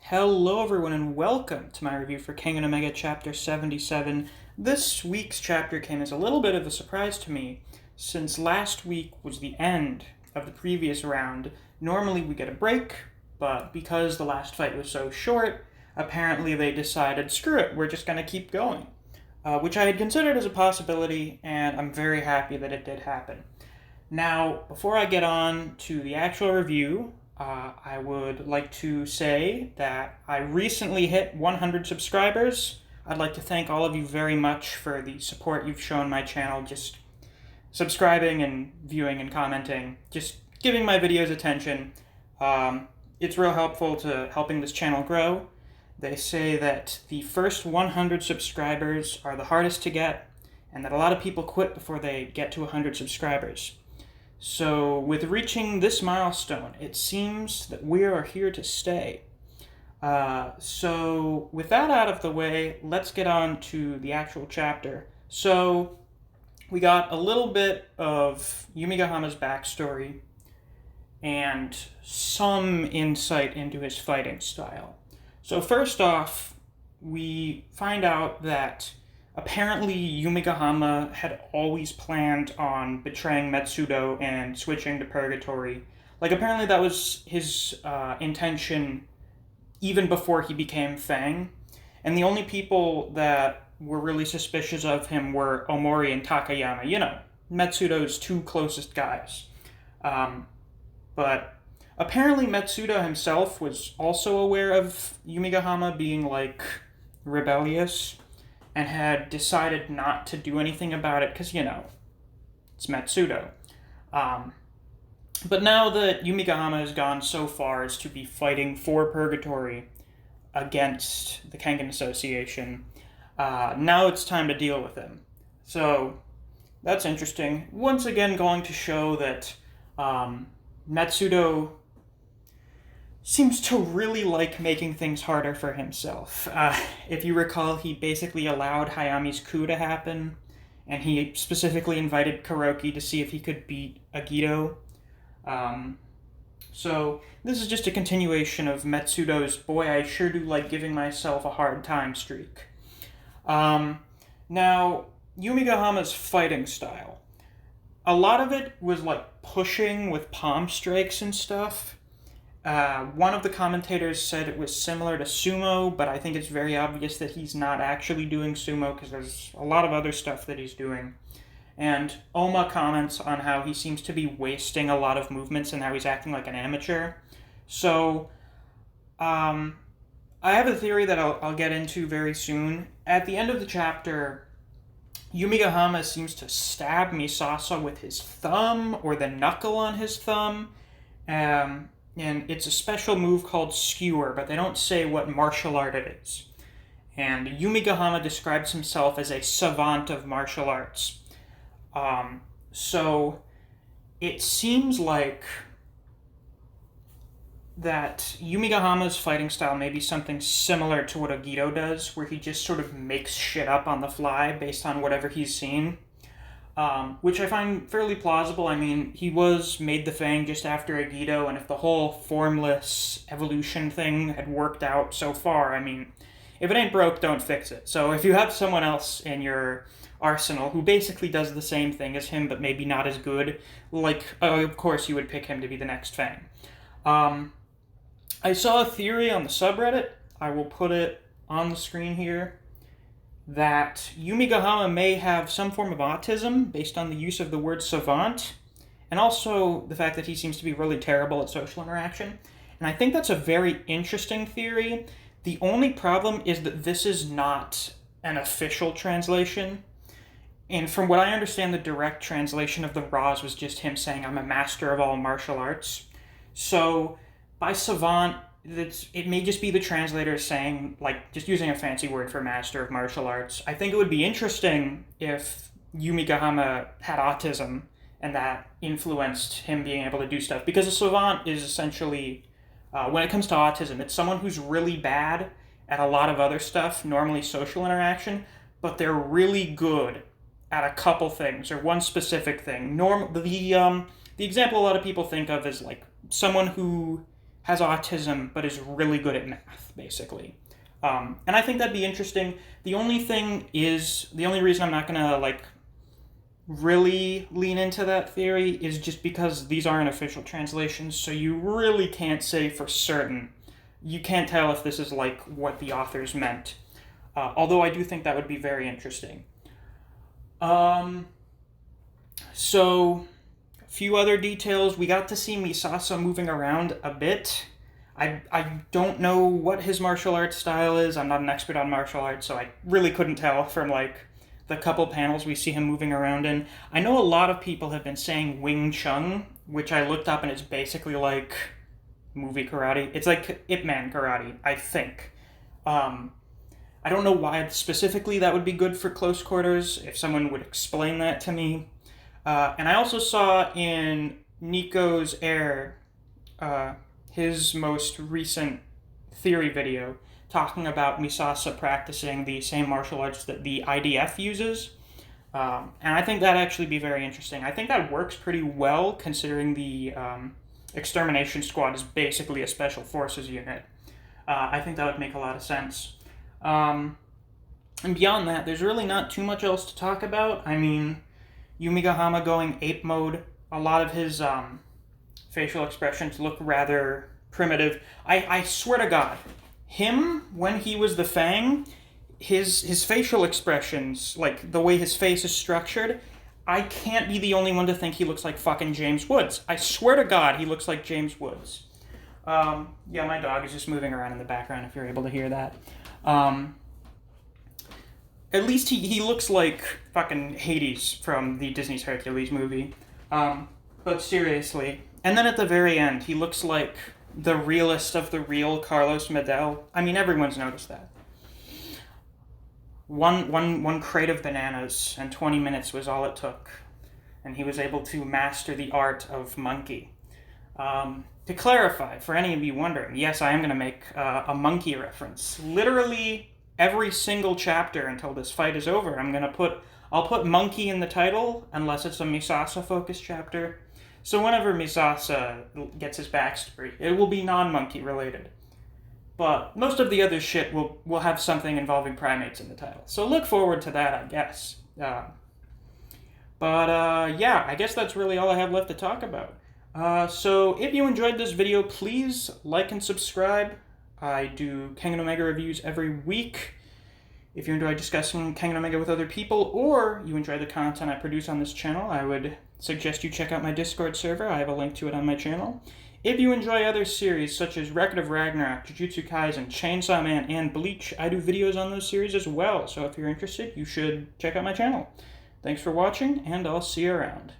Hello everyone and welcome to my review for Kengan chapter 77. This week's chapter came as a little bit of a surprise to me, since last week was the end of the previous round. Normally we get a break, but because the last fight was so short, apparently they decided, screw it, we're just going to keep going. Which I had considered as a possibility, and I'm very happy that it did happen. Now, before I get on to the actual review, I would like to say that I recently hit 100 subscribers. I'd like to thank all of you very much for the support you've shown my channel, just subscribing and viewing and commenting, just giving my videos attention. It's real helpful to helping this channel grow. They say that the first 100 subscribers are the hardest to get, and that a lot of people quit before they get to 100 subscribers. So, with reaching this milestone, it seems that we are here to stay. So, with that out of the way, let's get on to the actual chapter. So, we got a little bit of Yumigahama's backstory and some insight into his fighting style. So, first off, we find out that apparently, Yumigahama had always planned on betraying Metsudo and switching to Purgatory. Apparently that was his intention even before he became Fang. And the only people that were really suspicious of him were Omori and Takayama. You know, Metsudo's two closest guys. But apparently Metsudo himself was also aware of Yumigahama being, rebellious, and had decided not to do anything about it because, it's Metsudo. But now that Yumigahama has gone so far as to be fighting for Purgatory against the Kengan Association, now it's time to deal with him. So, that's interesting. Once again going to show that Metsudo seems to really like making things harder for himself. If you recall, he basically allowed Hayami's coup to happen, and he specifically invited Kuroki to see if he could beat Agito. So this is just a continuation of Metsudo's boy, I sure do like giving myself a hard time streak. Now, Yumigahama's fighting style. A lot of it was pushing with palm strikes and stuff. One of the commentators said it was similar to sumo, but I think it's very obvious that he's not actually doing sumo because there's a lot of other stuff that he's doing. And Oma comments on how he seems to be wasting a lot of movements and how he's acting like an amateur. So, I have a theory that I'll get into very soon. At the end of the chapter, Yumigahama seems to stab Misasa with his thumb or the knuckle on his thumb. And it's a special move called skewer, but they don't say what martial art it is. And Yumigahama describes himself as a savant of martial arts. So it seems like that Yumigahama's fighting style may be something similar to what Agito does, where he just sort of makes shit up on the fly based on whatever he's seen. Which I find fairly plausible. I mean, he was made the Fang just after Agito, and if the whole formless evolution thing had worked out so far, I mean, if it ain't broke, don't fix it. So if you have someone else in your arsenal who basically does the same thing as him, but maybe not as good, of course you would pick him to be the next Fang. I saw a theory on the subreddit, I will put it on the screen here, that Yumigahama may have some form of autism based on the use of the word savant, and also the fact that he seems to be really terrible at social interaction. And I think that's a very interesting theory. The only problem is that this is not an official translation. And from what I understand, the direct translation of the Raws was just him saying, I'm a master of all martial arts. So, by savant, it may just be the translator saying, just using a fancy word for master of martial arts. I think it would be interesting if Yumigahama had autism and that influenced him being able to do stuff. Because a savant is essentially, when it comes to autism, it's someone who's really bad at a lot of other stuff, normally social interaction, but they're really good at a couple things, or one specific thing. The example a lot of people think of is, someone who has autism but is really good at math, basically. And I think that'd be interesting. The only reason I'm not gonna like really lean into that theory is just because these aren't official translations, so you really can't say for certain. You can't tell if this is like what the authors meant. Although I do think that would be very interesting. So, a few other details. We got to see Misasa moving around a bit. I don't know what his martial arts style is. I'm not an expert on martial arts, so I really couldn't tell from like the couple panels we see him moving around in. I know a lot of people have been saying Wing Chun, which I looked up and it's basically like movie karate. It's like Ip Man karate, I think. I don't know why specifically that would be good for close quarters, if someone would explain that to me. And I also saw in Nico's Air, his most recent theory video, talking about Misasa practicing the same martial arts that the IDF uses. And I think that'd actually be very interesting. I think that works pretty well, considering the Extermination Squad is basically a special forces unit. I think that would make a lot of sense. And beyond that, there's really not too much else to talk about. I mean, Yumigahama going ape mode, a lot of his facial expressions look rather primitive. I swear to God, him, when he was the Fang, his facial expressions, like the way his face is structured, I can't be the only one to think he looks like fucking James Woods. I swear to God, he looks like James Woods. Yeah, my dog is just moving around in the background if you're able to hear that. At least he looks like fucking Hades from the Disney's Hercules movie. But seriously. And then at the very end, he looks like the realest of the real Carlos Medel. I mean, everyone's noticed that. One crate of bananas and 20 minutes was all it took. And he was able to master the art of Monke. To clarify, for any of you wondering, yes, I am going to make a Monke reference. Literally every single chapter until this fight is over, I'll put Monke in the title, unless it's a Misasa-focused chapter. So whenever Misasa gets his backstory, it will be non-Monke related. But most of the other shit will have something involving primates in the title. So look forward to that, I guess. Yeah, I guess that's really all I have left to talk about. So if you enjoyed this video, please like and subscribe. I do Kengan Omega reviews every week. If you enjoy discussing Kengan Omega with other people, or you enjoy the content I produce on this channel, I would suggest you check out my Discord server. I have a link to it on my channel. If you enjoy other series such as Record of Ragnarok, Jujutsu Kaisen, Chainsaw Man, and Bleach, I do videos on those series as well. So if you're interested, you should check out my channel. Thanks for watching, and I'll see you around.